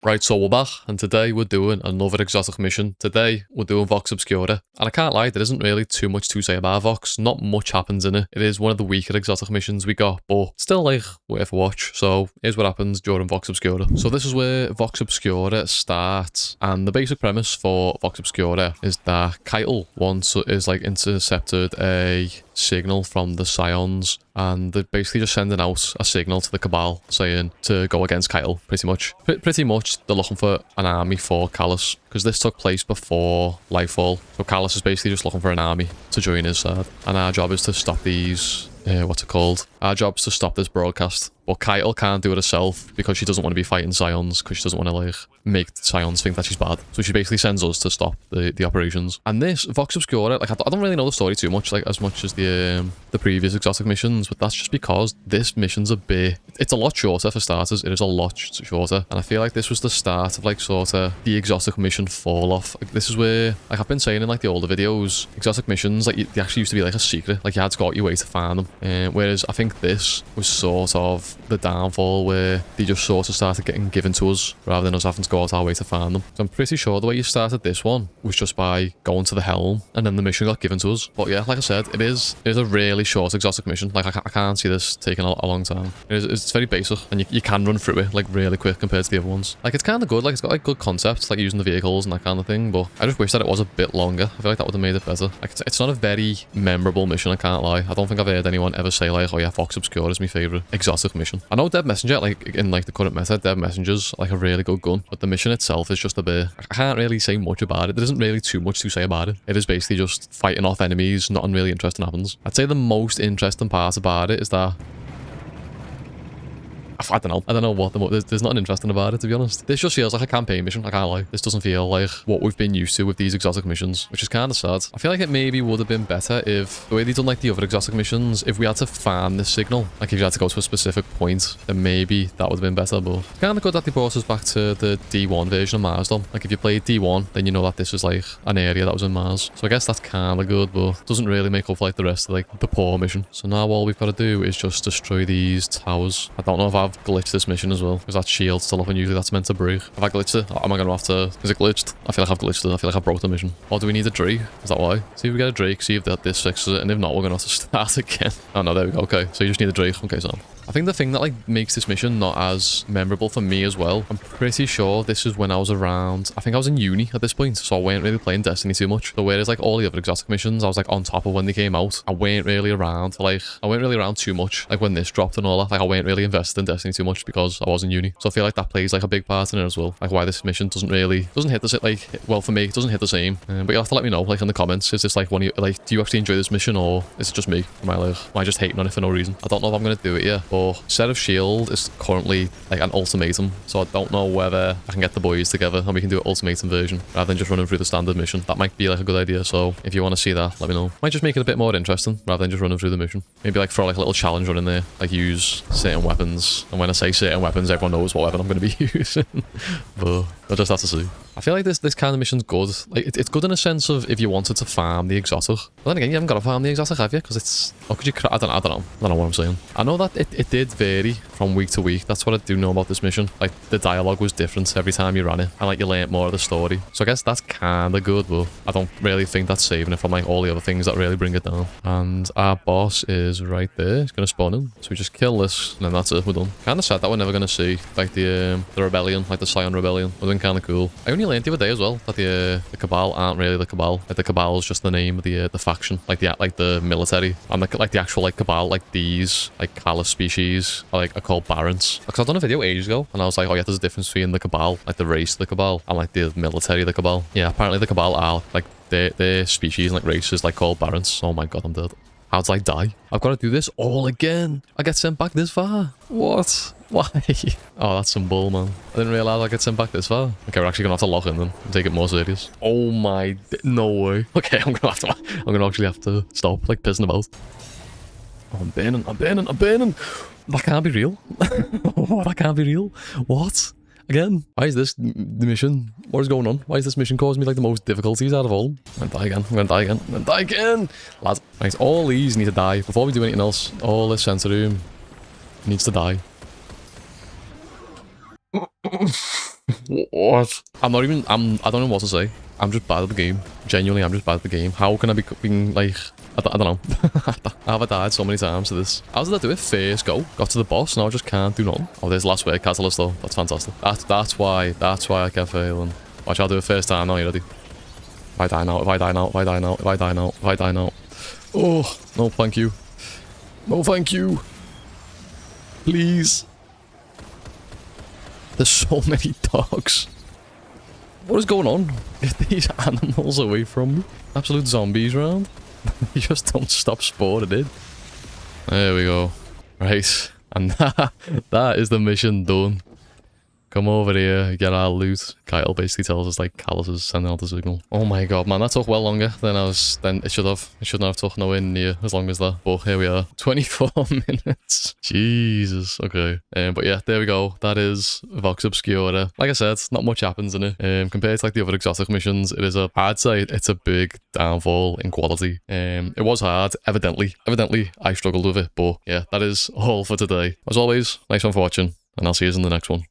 Right, so we're back, and today we're doing another exotic mission. Today, we're doing Vox Obscura. And I can't lie, there isn't really too much to say about Vox. Not much happens in it. It is one of the weaker exotic missions we got, but still, like, worth a watch. So, here's what happens during Vox Obscura. So this is where Vox Obscura starts, and the basic premise for Vox Obscura is that Keitel once is, like, intercepted a signal from the Scions, and they're basically just sending out a signal to the Cabal saying to go against Keitel, pretty much. Pretty much, they're looking for an army for Callus, because this took place before Lightfall. So Callus is basically just looking for an army to join his side, and our job is to stop these, what's it called? Our job is to stop this broadcast. But Keitel can't do it herself because she doesn't want to be fighting Scions, because she doesn't want to, like, make the Scions think that she's bad. So she basically sends us to stop the operations. And this, Vox Obscura, like, I don't really know the story too much, like, as much as the previous exotic missions, but that's just because this mission's a bit... It's a lot shorter for starters. It is a lot shorter. And I feel like this was the start of, like, sort of the exotic mission fall-off. Like, this is where, like, I've been saying in, like, the older videos, exotic missions, like, they actually used to be, like, a secret. Like, you had to go out your way to find them. Whereas I think this was sort of the downfall, where they just sort of started getting given to us rather than us having to go out our way to find them. So I'm pretty sure the way you started this one was just by going to the helm, and then the mission got given to us. But yeah, like I said, it is a really short exotic mission. Like, I can't see this taking a long time. It's very basic, and you can run through it, like, really quick compared to the other ones. Like, it's kind of good. Like, it's got, like, good concepts, like using the vehicles and that kind of thing, but I just wish that it was a bit longer. I feel like that would have made it better. Like, it's not a very memorable mission, I can't lie. I don't think I've heard anyone ever say, like, oh yeah, Vox Obscura is my favourite exotic mission. I know Dead Messenger, like, in, like, the current meta, Dead Messenger's, like, a really good gun, but the mission itself is just a bit... I can't really say much about it. There isn't really too much to say about it. It is basically just fighting off enemies. Nothing really interesting happens. I'd say the most interesting part about it is that... I don't know what there's nothing interesting about it, to be honest. This just feels like a campaign mission, I can't lie. This doesn't feel like what we've been used to with these exotic missions, which is kind of sad. I feel like it maybe would have been better if, the way they done, like, the other exotic missions, if we had to find this signal, like, if you had to go to a specific point, then maybe that would have been better. But it's kind of good that they brought us back to the D1 version of Mars, though. Like, if you played D1, then you know that this is, like, an area that was in Mars. So I guess that's kind of good, but doesn't really make up for, like, the rest of, like, the poor mission. So now all we've got to do is just destroy these towers. I don't know if I've glitched this mission as well, because that shield's still up, and usually that's meant to break. Have I glitched it? Am I going to have to... Is it glitched? I feel like I've glitched it. I feel like I broke the mission. Or do we need a Drake? Is that why? See if we get a Drake, see if this fixes it, and if not, we're going to have to start again. Oh no, there we go. Okay, so you just need a Drake. Okay, so... I think the thing that, like, makes this mission not as memorable for me as well, I'm pretty sure this is when I was around... I think I was in uni at this point, so I weren't really playing Destiny too much. So whereas, like, all the other exotic missions, I was, like, on top of when they came out, I weren't really around, like... I weren't really around too much, like, when this dropped and all that. Like, I weren't really invested in Destiny too much because I was in uni. So I feel like that plays, like, a big part in it as well. Like, why this mission doesn't hit the, like... Well, for me, it doesn't hit the same. But you'll have to let me know, like, in the comments. Is this, like, one of you... Like, do you actually enjoy this mission, or is it just me? Am I just hating on it for no reason? I don't know if I'm going to do it yet, but Set of Shield is currently, like, an ultimatum, so I don't know whether I can get the boys together and we can do an ultimatum version rather than just running through the standard mission. That might be, like, a good idea, so if you want to see that, let me know. Might just make it a bit more interesting rather than just running through the mission. Maybe, like, throw, like, a little challenge run in there, like, use certain weapons, and when I say certain weapons, everyone knows what weapon I'm going to be using. But I'll just have to see. I feel like this kind of mission's good. Like, it's good in a sense of if you wanted to farm the exotic. But then again, you haven't got to farm the exotic, have you? Because it's... Or could you... I don't know what I'm saying. I know that it did vary from week to week. That's what I do know about this mission. Like, the dialogue was different every time you ran it. And, like, you learnt more of the story. So I guess that's kind of good, but I don't really think that's saving it from, like, all the other things that really bring it down. And our boss is right there. He's going to spawn in. So we just kill this, and then that's it. We're done. Kind of sad that we're never going to see, like, the rebellion, like the Scion rebellion. Would have been kind of cool. I only learned the other day as well that the Cabal aren't really the Cabal. Like, the Cabal is just the name of the faction, like the military, and like the actual, like, Cabal, like these, like, Callus species are called Barons. Because I've done a video ages ago, and I was like, oh yeah, there's a difference between the Cabal, like the race of the Cabal, and like the military of the Cabal. Yeah, apparently the Cabal are like their species and, like, races, like, called Barons. Oh my god, I'm dead. How did I die? I've got to do this all again. I get sent back this far. What? Why? Oh, that's some bull, man. I didn't realize I get sent back this far. Okay, we're actually gonna have to lock in then and take it more serious. Oh my... No way. Okay, I'm gonna actually have to stop, like, pissing about. Oh, I'm burning. That can't be real. That can't be real. What? Again? Why is this the mission? What is going on? Why is this mission causing me, like, the most difficulties out of all? I'm gonna die again. Lads, right, all these need to die. Before we do anything else, all this sensor room needs to die. What? I'm not even, I don't know what to say. I'm just bad at the game. Genuinely, I'm just bad at the game. How can I be being like, I don't know. I've died so many times to this. How did I do it? First go. Got to the boss, now I just can't do nothing. Oh, there's last word catalyst though. That's fantastic. That's why I kept failing. Watch, I'll do it first time now, you ready? If I die now, if I die now, if I die now, if I die now, if I die now. Oh, no thank you. No thank you. Please. There's so many dogs. What is going on? Get these animals away from me. Absolute zombies round. You just don't stop spawning in. There we go. Right. And that is the mission done. Come over here, get our loot. Kyle basically tells us like Callus is sending out the signal. Oh my god, man, that took well longer than it should have. It shouldn't have took nowhere near as long as that. But here we are. 24 minutes. Jesus. Okay. But yeah, there we go. That is Vox Obscura. Like I said, not much happens in it. Compared to like the other exotic missions, I'd say it's a big downfall in quality. It was hard, evidently. Evidently, I struggled with it. But yeah, that is all for today. As always, nice one for watching, and I'll see you in the next one.